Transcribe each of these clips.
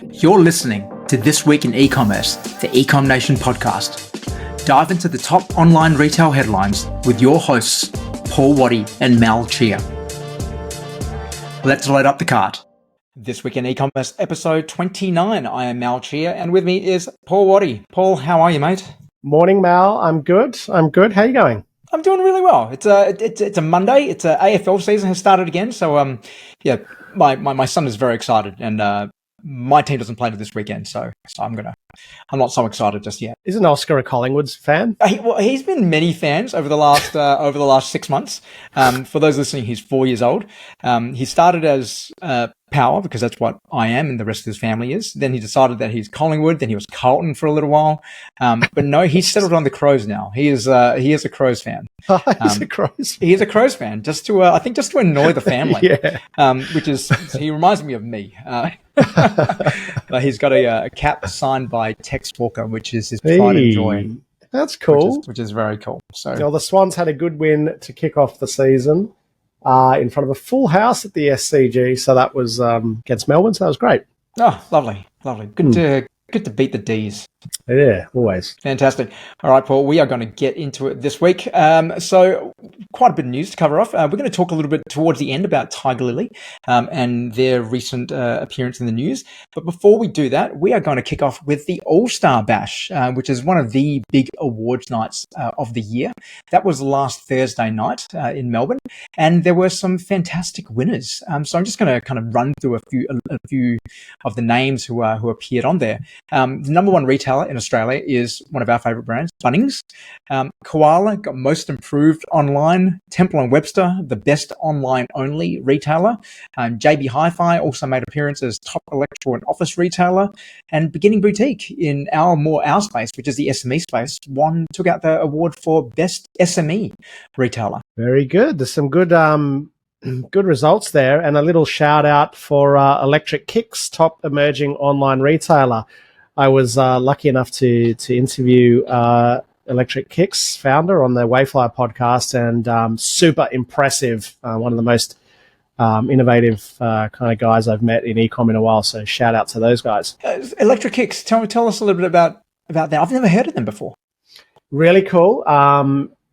You're listening to This Week in E-Commerce, the Ecom Nation podcast. Dive into the top online retail headlines with your hosts, Paul Waddy and Mal Chia. Let's load up the cart. This Week in E-Commerce, episode 29. I am Mal Chia, and with me is Paul Waddy. Paul, how are you, mate? Morning, Mal. I'm good. How are you going? I'm doing really well. It's a Monday. It's a AFL season has started again. So my son is very excited, and my team doesn't play this weekend. So I'm not so excited just yet. Isn't Oscar a Collingwood fan? He's been many fans over the last 6 months. For those listening, he's 4 years old. He started as Power, because that's what I am and the rest of his family is. Then he decided that he's Collingwood. Then he was Carlton for a little while. But no, he's settled on the Crows now. He is a Crows fan. He's a Crows. He is a Crows fan, just to annoy the family. Yeah. He reminds me of me. He's got a cap signed by Tex Walker, which is his pride and joy. That's cool. Which is very cool. So, the Swans had a good win to kick off the season in front of a full house at the SCG. So that was against Melbourne. So that was great. Oh, lovely. Good to beat the D's. Yeah, always. Fantastic. All right, Paul, we are going to get into it this week. So quite a bit of news to cover off. We're going to talk a little bit towards the end about Tiger Lily and their recent appearance in the news. But before we do that, we are going to kick off with the All-Star Bash, which is one of the big awards nights of the year. That was last Thursday night in Melbourne, and there were some fantastic winners. So I'm just going to kind of run through a few of the names who appeared on there. The number one retailer in Australia is one of our favorite brands, Bunnings. Koala got most improved online. Temple and Webster, the best online only retailer. JB Hi-Fi also made appearance as top electrical and office retailer. And Beginning Boutique in our space, which is the SME space, took out the award for best SME retailer. Very good. There's some good results there, and a little shout out for Electric Kicks, top emerging online retailer. I was lucky enough to interview Electric Kicks founder on the Wayflyer podcast, and super impressive. One of the most innovative kind of guys I've met in Ecom in a while. So shout out to those guys. Electric Kicks, tell us a little bit about that. I've never heard of them before. Really cool.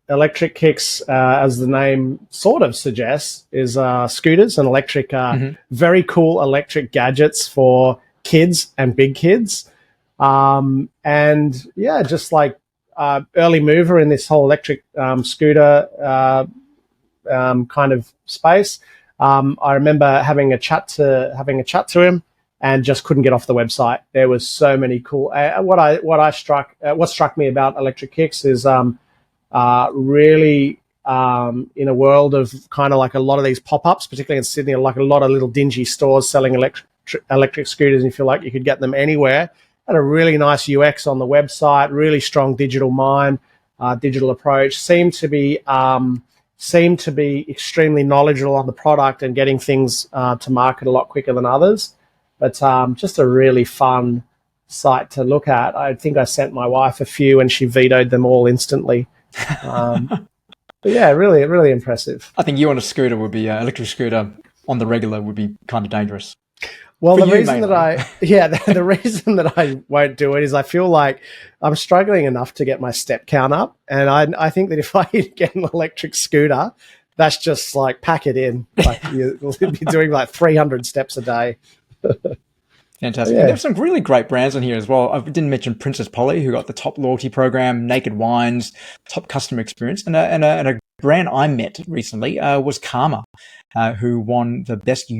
Electric Kicks, as the name sort of suggests, is scooters and electric, very cool electric gadgets for kids and big kids. And yeah, just like early mover in this whole electric scooter kind of space. I remember having a chat to him and just couldn't get off the website. There was so many cool. What struck me about Electric Kicks is really in a world of kind of like a lot of these pop-ups, particularly in Sydney, like a lot of little dingy stores selling electric scooters, and you feel like you could get them anywhere. Had a really nice UX on the website, really strong digital mind, digital approach. Seemed to be extremely knowledgeable on the product and getting things to market a lot quicker than others. But just a really fun site to look at. I think I sent my wife a few, and she vetoed them all instantly. But yeah, really, really impressive. I think you on a scooter would be electric scooter on the regular would be kind of dangerous. Well, the reason that I won't do it is I feel like I'm struggling enough to get my step count up, and I think that if I get an electric scooter, that's just like pack it in. Like you'll be doing like 300 steps a day. Fantastic. Yeah. There's some really great brands on here as well. I didn't mention Princess Polly, who got the top loyalty program, Naked Wines, top customer experience, and a brand I met recently was Karma, who won the best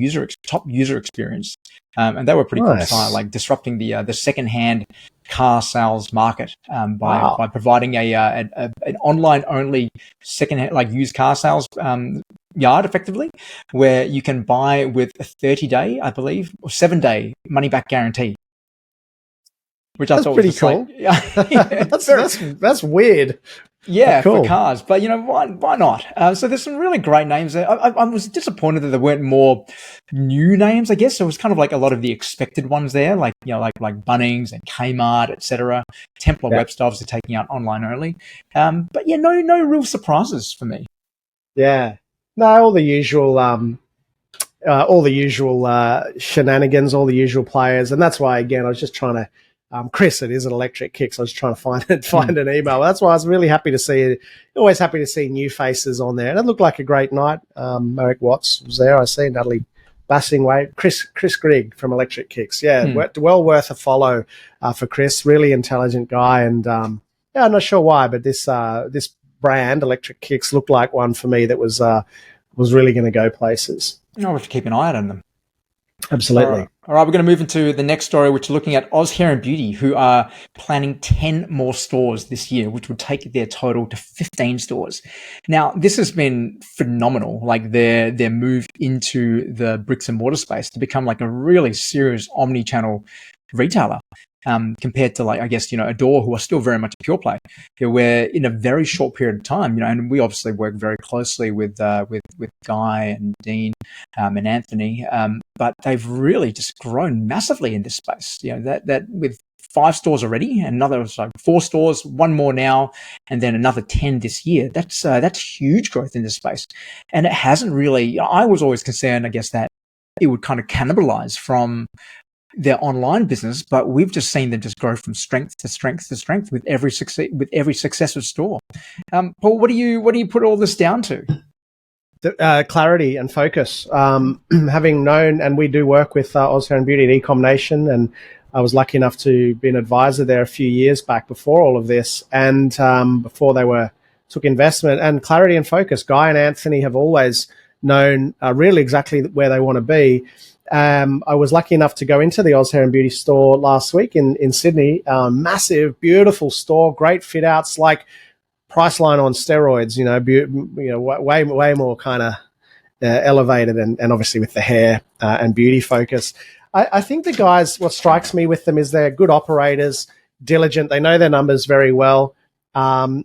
top user experience, and they were pretty cool, like disrupting the secondhand car sales market by providing an online only secondhand like used car sales yard effectively, where you can buy with a 30-day, I believe, or 7-day money back guarantee. Which I thought was pretty cool. That's weird. Yeah, cool. For cars. But, why not? So there's some really great names there. I was disappointed that there weren't more new names, I guess. So it was kind of like a lot of the expected ones there, like Bunnings and Kmart, etc. Temple and Webster obviously taking out online only. But yeah, no real surprises for me. Yeah. No, all the usual all the usual shenanigans, all the usual players. And that's why, again, I was just trying to, Chris, it is an Electric Kicks. I was trying to find an email. That's why I was really happy to see it. Always happy to see new faces on there. And it looked like a great night. Merrick Watts was there. I see Natalie Bassingway, Chris Grigg from Electric Kicks. Yeah, well worth a follow for Chris. Really intelligent guy. And I'm not sure why, but this brand, Electric Kicks, looked like one for me that was really going to go places. I'll have to keep an eye out on them. Absolutely. All right, we're going to move into the next story, which is looking at Oz Hair and Beauty, who are planning 10 more stores this year, which would take their total to 15 stores. Now, this has been phenomenal, like their move into the bricks and mortar space to become like a really serious omni-channel retailer. Compared to, like, I guess, Adore, who are still very much a pure play, where in a very short period of time, and we obviously work very closely with Guy and Dean and Anthony, but they've really just grown massively in this space. That with 5 stores already, another 4 stores, 1 more now, and then another 10 this year. That's huge growth in this space, and it hasn't really. I was always concerned, I guess, that it would kind of cannibalize from their online business, but we've just seen them just grow from strength to strength to strength with every successive store. Paul, what do you put all this down to? Clarity and focus. Having known, and we do work with Oz Hair and Beauty at Ecom Nation, and I was lucky enough to be an advisor there a few years back before all of this, and before they took investment. And clarity and focus. Guy and Anthony have always known really exactly where they want to be. I was lucky enough to go into the Oz Hair and Beauty store last week in Sydney. Massive, beautiful store, great fit outs, like Priceline on steroids. Way more kind of elevated, and obviously with the hair and beauty focus. I think the guys, what strikes me with them is they're good operators, diligent. They know their numbers very well, and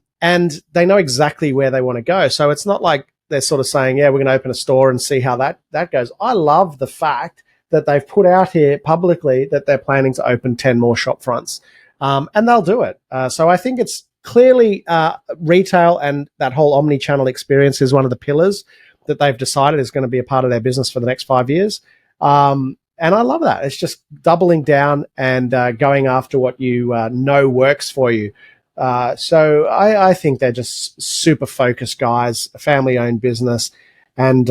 they know exactly where they want to go. So it's not like they're sort of saying, yeah, we're going to open a store and see how that goes. I love the fact that they've put out here publicly that they're planning to open 10 more shop fronts, and they'll do it. So I think it's clearly retail and that whole omni-channel experience is one of the pillars that they've decided is going to be a part of their business for the next 5 years. And I love that. It's just doubling down and going after what you know works for you. So I think they're just super focused guys, a family-owned business, and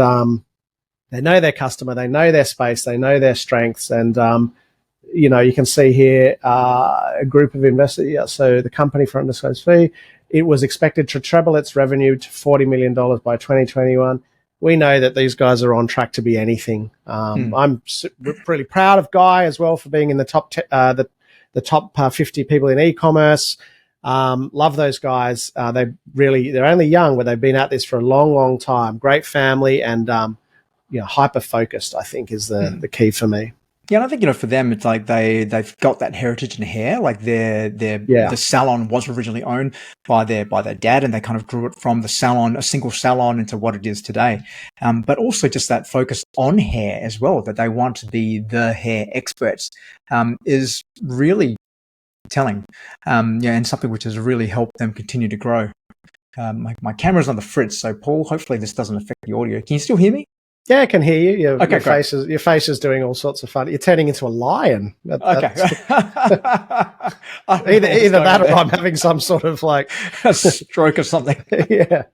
they know their customer, they know their space, they know their strengths, and you can see here a group of investors. Yeah, so the company for undisclosed fee, it was expected to treble its revenue to $40 million by 2021. We know that these guys are on track to be anything. I'm really proud of Guy as well for being in the top the top 50 people in e-commerce. Love those guys. They're only young, but they've been at this for a long, long time. Great family, and hyper focused, I think, is the key for me. Yeah, and I think, for them, it's like they've got that heritage in hair. Like the salon was originally owned by their dad, and they kind of grew it from a single salon, into what it is today. But also just that focus on hair as well, that they want to be the hair experts, is really telling. And something which has really helped them continue to grow. My camera's on the fritz, so Paul, hopefully this doesn't affect the audio. Can you still hear me? Yeah, I can hear you. Okay, your face is doing all sorts of fun. You're turning into a lion. Okay. either that, or I'm having some sort of like a stroke or something. Yeah.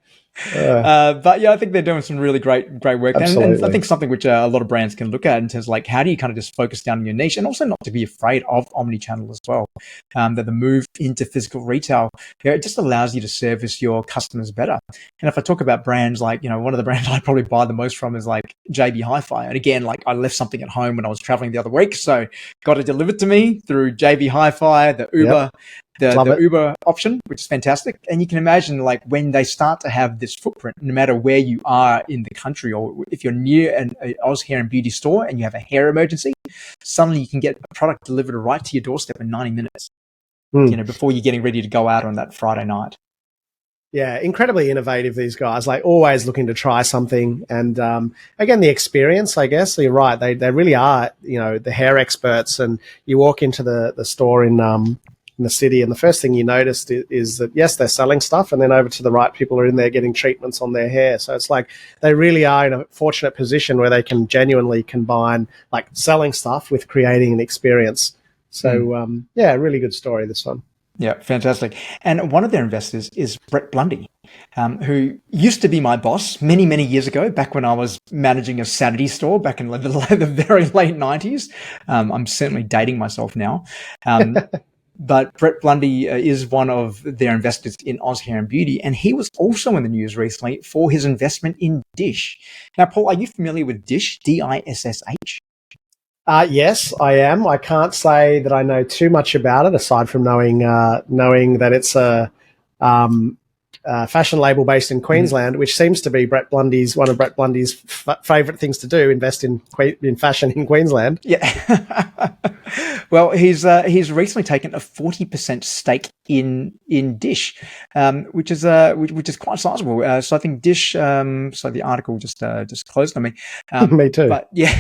But yeah, I think they're doing some really great work. And I think something which a lot of brands can look at in terms of like, how do you kind of just focus down on your niche, and also not to be afraid of omni-channel as well. That the move into physical retail, it just allows you to service your customers better. And if I talk about brands, like, one of the brands I probably buy the most from is like JB Hi-Fi. And again, like, I left something at home when I was traveling the other week, so got it delivered to me through JB Hi-Fi, the Uber. Yep. The Uber option, which is fantastic. And you can imagine, like, when they start to have this footprint, no matter where you are in the country, or if you're near an Oz Hair and Beauty store and you have a hair emergency, suddenly you can get a product delivered right to your doorstep in 90 minutes, before you're getting ready to go out on that Friday night. Yeah, incredibly innovative, these guys, like always looking to try something. And again, the experience, I guess, you're right. They really are, the hair experts. And you walk into the store in in the city, and the first thing you noticed is that, yes, they're selling stuff, and then over to the right, people are in there getting treatments on their hair. So it's like they really are in a fortunate position where they can genuinely combine like selling stuff with creating an experience. So, yeah, really good story, this one. Yeah, fantastic. And one of their investors is Brett Blundy, who used to be my boss many, many years ago, back when I was managing a Saturday store back in the very late 90s. I'm certainly dating myself now. But Brett Blundy is one of their investors in Oz Hair and Beauty, and he was also in the news recently for his investment in Dish. Now, Paul, are you familiar with Dish, DISSH? Yes, I am. I can't say that I know too much about it, aside from knowing that it's a fashion label based in Queensland, which seems to be one of Brett Blundy's favourite things to do: invest in fashion in Queensland. Yeah. Well, he's recently taken a 40% stake in Dish, which is quite sizable. So I think Dish. So the article just closed on me. Me too. But yeah,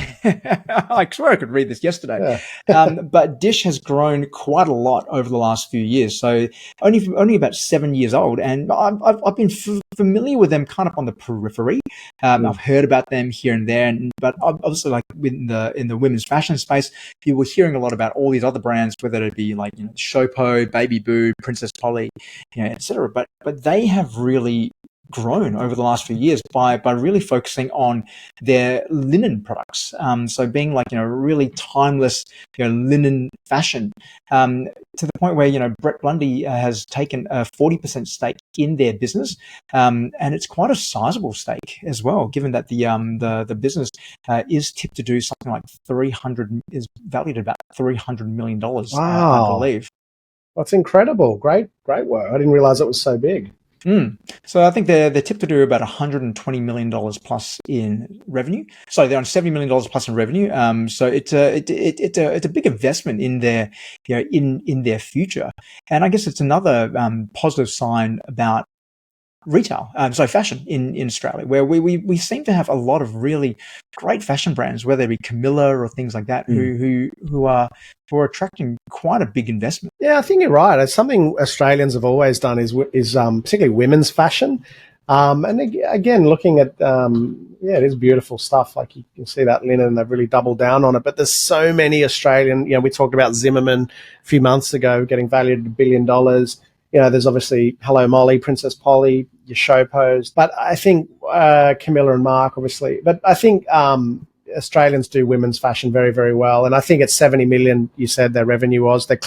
I swear I could read this yesterday. Yeah. But Dish has grown quite a lot over the last few years. So only about 7 years old, and I've been familiar with them kind of on the periphery. I've heard about them here and there, but obviously, like in the women's fashion space, you were hearing a lot about all these other brands, whether it be like Shopo, Baby Boo, Princess Polly, etc. But they have really grown over the last few years by really focusing on their linen products. So being like really timeless linen fashion, to the point where Brett Blundy has taken a 40% stake in their business, and it's quite a sizable stake as well, given that the business is tipped to do something like is valued at about $300 million. Wow. I believe. That's incredible. Great work. I didn't realize it was so big. So I think they're tipped to do about $120 million plus in revenue. So they're on $70 million plus in revenue. So it's a big investment in their in their future, and I guess it's another positive sign about retail, so fashion in Australia, where we seem to have a lot of really great fashion brands, whether it be Camilla or things like that, who are attracting quite a big investment. Yeah, I think you're right. It's something Australians have always done is particularly women's fashion. And again, looking at, it is beautiful stuff. Like you can see that linen, they've really doubled down on it. But there's so many Australian, we talked about Zimmerman a few months ago getting valued at $1 billion. There's obviously Hello Molly, Princess Polly, your Shopos. But I think Camilla and Mark, obviously. But I think Australians do women's fashion very, very well. And I think it's 70 million, you said their revenue was. They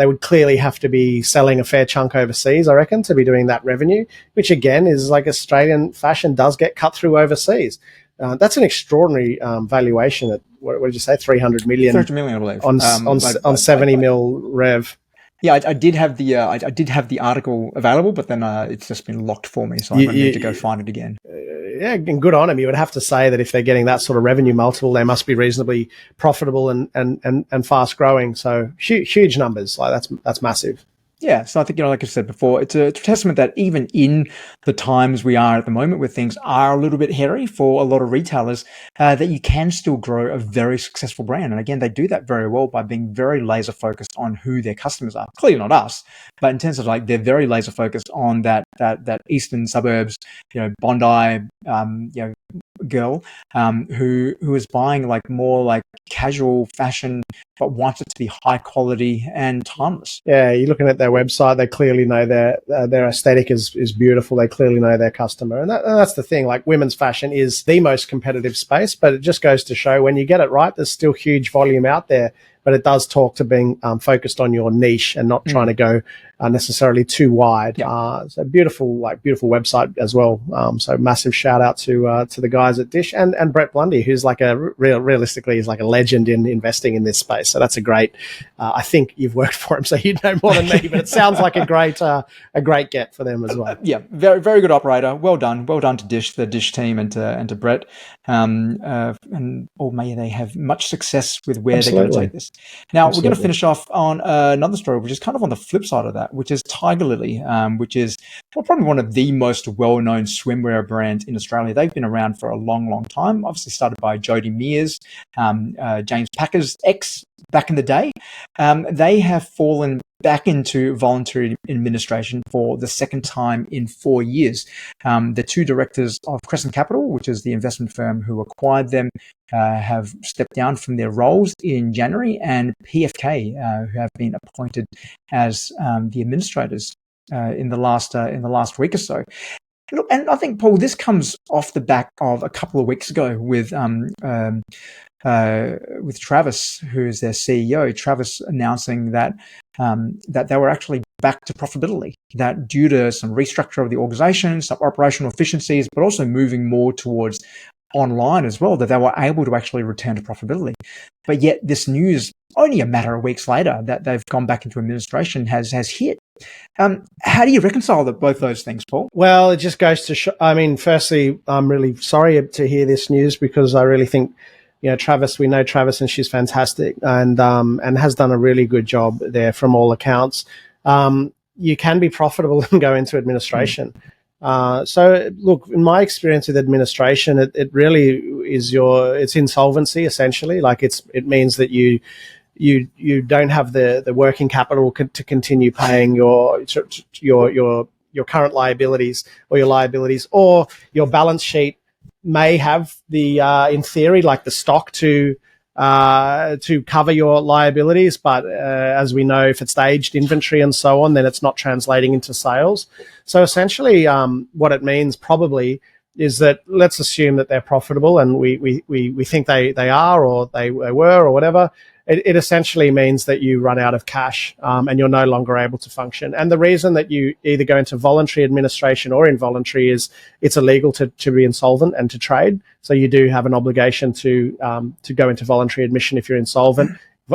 would clearly have to be selling a fair chunk overseas, I reckon, to be doing that revenue, which again is like Australian fashion does get cut through overseas. That's an extraordinary valuation at, what did you say, 300 million? 300 million, I believe. On 70 mil rev. Yeah, I did have the article available, but then it's just been locked for me, so I'm going to need to go find it again. Yeah, and good on them. You would have to say that if they're getting that sort of revenue multiple, they must be reasonably profitable and fast growing. So huge numbers, like that's massive. Yeah, so I think, like I said before, it's a testament that even in the times we are at the moment, where things are a little bit hairy for a lot of retailers, that you can still grow a very successful brand. And again, they do that very well by being very laser focused on who their customers are. Clearly not us, but in terms of like they're very laser focused on that eastern suburbs, Bondi, girl who is buying like more like casual fashion but wants it to be high quality and timeless. Yeah, you're looking at their website, they clearly know their aesthetic is beautiful. They clearly know their customer, and that's the thing. Like women's fashion is the most competitive space, but it just goes to show when you get it right, there's still huge volume out there. But it does talk to being focused on your niche and not trying to go necessarily too wide. Yeah. So beautiful website as well. So massive shout out to the guys at Dish and Brett Blundy, who's like realistically is like a legend in investing in this space. So that's a great. I think you've worked for him, so you know more than me. But it sounds like a great get for them as well. Yeah, very very good operator. Well done to Dish, the Dish team, and to Brett. And may they have much success with where they're going to take this. Now, we're going to finish off on another story, which is kind of on the flip side of that, which is Tiger Lily, which is well, probably one of the most well-known swimwear brands in Australia. They've been around for a long, long time. Obviously started by Jody Mears, James Packer's ex back in the day. They have fallen back into voluntary administration for the second time in 4 years. The two directors of Crescent Capital, which is the investment firm who acquired them, have stepped down from their roles in January, and PFK, who have been appointed as the administrators in the last week or so. Look, and I think, Paul, this comes off the back of a couple of weeks ago with Travis, who is their CEO. Travis announcing that that they were actually back to profitability. That due to some restructure of the organization, some operational efficiencies, but also moving more towards online as well, that they were able to actually return to profitability. But yet, this news only a matter of weeks later that they've gone back into administration has hit. How do you reconcile both those things, Paul? Well, it just goes to show. I mean, firstly, I'm really sorry to hear this news because I really think, Travis. We know Travis, and she's fantastic, and has done a really good job there from all accounts. You can be profitable and go into administration. So, look, in my experience with administration, it really is it's insolvency essentially. Like it means that you don't have the working capital to continue paying your current liabilities or your liabilities, or your balance sheet may have in theory, like the stock to cover your liabilities. But as we know, if it's aged inventory and so on, then it's not translating into sales. So essentially, what it means probably is that let's assume that they're profitable, and we think they are, or they were, or whatever. It essentially means that you run out of cash, and you're no longer able to function. And the reason that you either go into voluntary administration or involuntary is it's illegal to be insolvent and to trade. So you do have an obligation to go into voluntary admission if you're insolvent.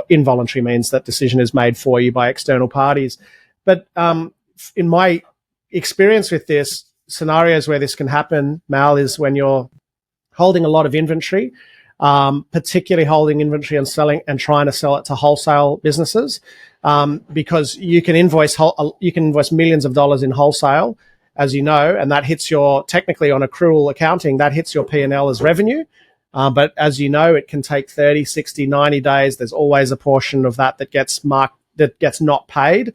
Involuntary means that decision is made for you by external parties. But in my experience with this, scenarios where this can happen, Mal, is when you're holding a lot of inventory, particularly holding inventory and selling and trying to sell it to wholesale businesses, because you can invoice millions of dollars in wholesale, as you know, and that hits technically on accrual accounting, that hits your P&L as revenue. But as you know, it can take 30, 60, 90 days. There's always a portion of that gets marked, that gets not paid.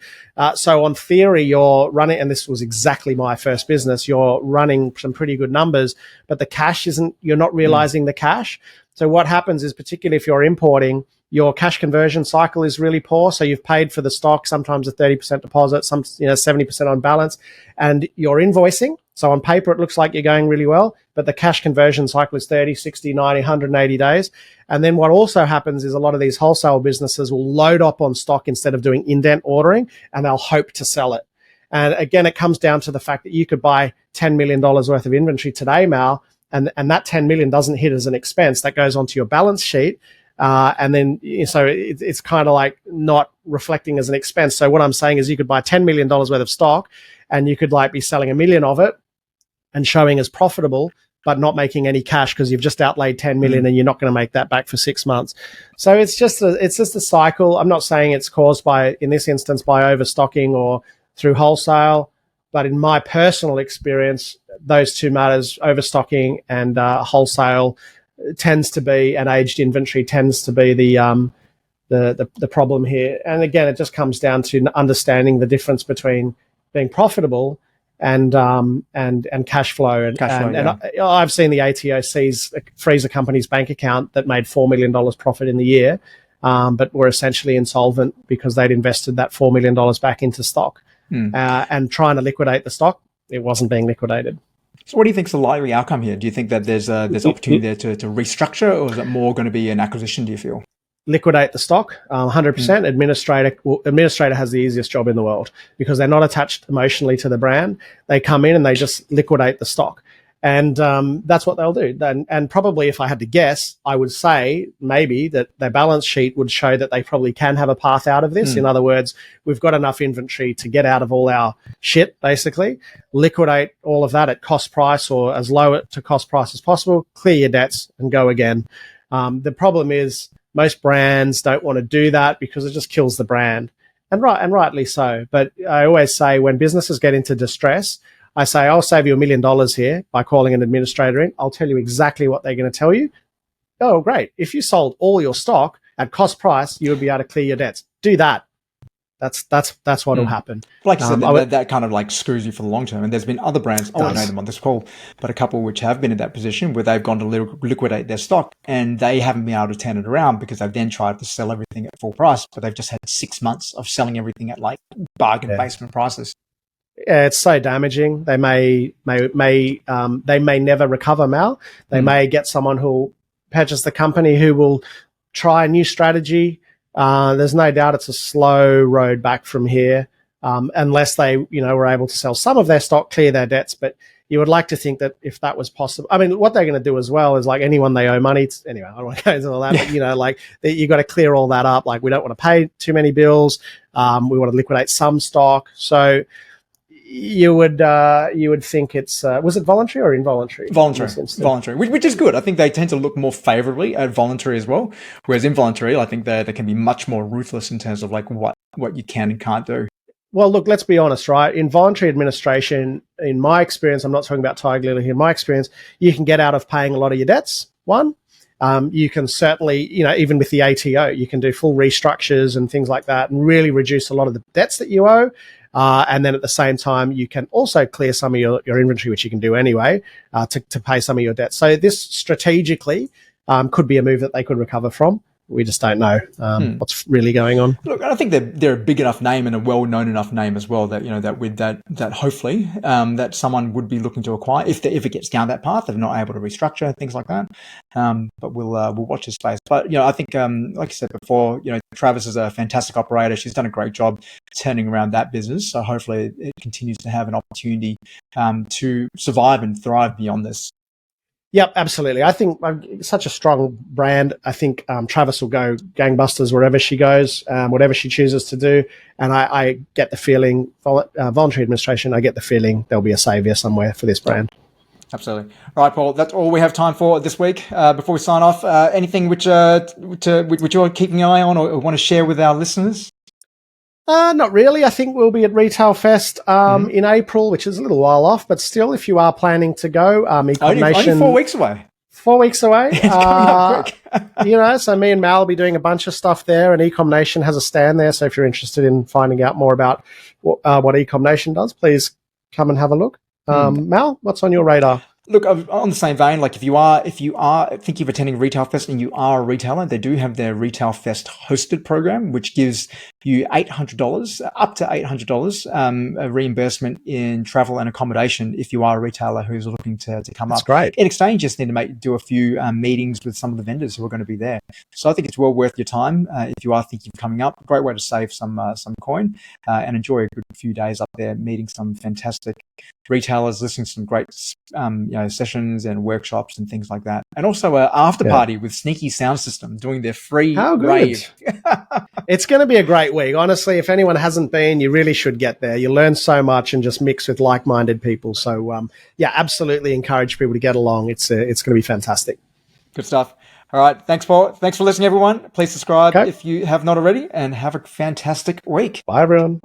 So on theory, you're running, and this was exactly my first business, you're running some pretty good numbers, but the cash you're not realizing the cash. So what happens is, particularly if you're importing, your cash conversion cycle is really poor. So you've paid for the stock, sometimes a 30% deposit, 70% on balance, and you're invoicing. So on paper, it looks like you're going really well, but the cash conversion cycle is 30, 60, 90, 180 days. And then what also happens is a lot of these wholesale businesses will load up on stock instead of doing indent ordering, and they'll hope to sell it. And again, it comes down to the fact that you could buy $10 million worth of inventory today, Mal, and that 10 million doesn't hit as an expense. That goes onto your balance sheet. And then, so it's kind of like not reflecting as an expense. So what I'm saying is you could buy $10 million worth of stock, and you could like be selling 1 million of it and showing as profitable, but not making any cash because you've just outlaid 10 million and you're not going to make that back for 6 months. So it's just a cycle. I'm not saying it's caused by, in this instance, by overstocking or through wholesale, but in my personal experience, those two matters, overstocking and wholesale, tends to be, and aged inventory tends to be the problem here. And again, it just comes down to understanding the difference between being profitable and cash flow. And I've seen the ATO freeze a company's bank account that made $4 million profit in the year, but were essentially insolvent because they'd invested that $4 million back into stock. And trying to liquidate the stock, it wasn't being liquidated. So what do you think is the likely outcome here? Do you think that there's opportunity there to restructure, or is it more going to be an acquisition, do you feel? Liquidate the stock, 100%. Administrator has the easiest job in the world because they're not attached emotionally to the brand. They come in and they just liquidate the stock. And that's what they'll do. And probably, if I had to guess, I would say maybe that their balance sheet would show that they probably can have a path out of this. In other words, we've got enough inventory to get out of all our shit, basically, liquidate all of that at cost price or as low to cost price as possible, clear your debts and go again. The problem is most brands don't want to do that because it just kills the brand. And rightly so. But I always say when businesses get into distress, I say, I'll save you $1 million here by calling an administrator in. I'll tell you exactly what they're going to tell you. Oh, great. If you sold all your stock at cost price, you would be able to clear your debts. Do that. That's what will happen. Like you said, that kind of like screws you for the long term. And there's been other brands, I know them on this call, but a couple which have been in that position where they've gone to liquidate their stock and they haven't been able to turn it around because they've then tried to sell everything at full price, but they've just had 6 months of selling everything at like bargain basement prices. Yeah, it's so damaging. They may never recover, Mal. They may get someone who'll purchase the company who will try a new strategy. There's no doubt it's a slow road back from here, unless they, were able to sell some of their stock, clear their debts. But you would like to think that if that was possible, I mean, what they're going to do as well is like anyone they owe money to, anyway, I don't want to go into all that, but like you got to clear all that up. Like we don't want to pay too many bills. We want to liquidate some stock. So you would think it's was it voluntary or involuntary? Voluntary, which is good. I think they tend to look more favorably at voluntary as well, whereas involuntary, I think they can be much more ruthless in terms of like what you can and can't do. Well, look, let's be honest, right? In voluntary administration, in my experience, I'm not talking about Tiger Lily here. In my experience, you can get out of paying a lot of your debts. One, you can certainly, even with the ATO, you can do full restructures and things like that and really reduce a lot of the debts that you owe. And then at the same time, you can also clear some of your inventory, which you can do anyway, to pay some of your debts. So this strategically could be a move that they could recover from. We just don't know what's really going on. Look, I think they're a big enough name and a well-known enough name as well that that with that hopefully that someone would be looking to acquire if it gets down that path. They're not able to restructure things like that. But we'll watch this space. But I think like I said before, Travis is a fantastic operator. She's done a great job turning around that business. So hopefully it continues to have an opportunity to survive and thrive beyond this. Yep, absolutely. I think such a strong brand. I think Travis will go gangbusters wherever she goes, whatever she chooses to do. And I get the feeling, voluntary administration, I get the feeling there'll be a savior somewhere for this brand. Absolutely. All right, Paul, that's all we have time for this week. Before we sign off, anything which you're keeping an eye on or want to share with our listeners? Not really. I think we'll be at Retail Fest in April, which is a little while off, but still, if you are planning to go, Ecom Nation, only 4 weeks away. 4 weeks away. It's coming up quick. So me and Mal will be doing a bunch of stuff there, and Ecom Nation has a stand there. So if you're interested in finding out more about what Ecom Nation does, please come and have a look. Mal, what's on your radar? Look, on the same vein, like if you are thinking of attending Retail Fest and you are a retailer, they do have their Retail Fest hosted program, which gives you $800, up to $800, a reimbursement in travel and accommodation if you are a retailer who's looking to come up. That's great. In exchange, you just need to do a few meetings with some of the vendors who are going to be there. So I think it's well worth your time if you are thinking of coming up. Great way to save some coin and enjoy a good few days up there, meeting some fantastic retailers, listening to some great sessions and workshops and things like that. And also an after party with Sneaky Sound System doing their free rave. It's going to be a great week. Honestly, if anyone hasn't been, you really should get there. You learn so much and just mix with like-minded people. So, absolutely encourage people to get along. It's going to be fantastic. Good stuff. All right. Thanks, Paul. Thanks for listening, everyone. Please subscribe if you have not already, and have a fantastic week. Bye, everyone.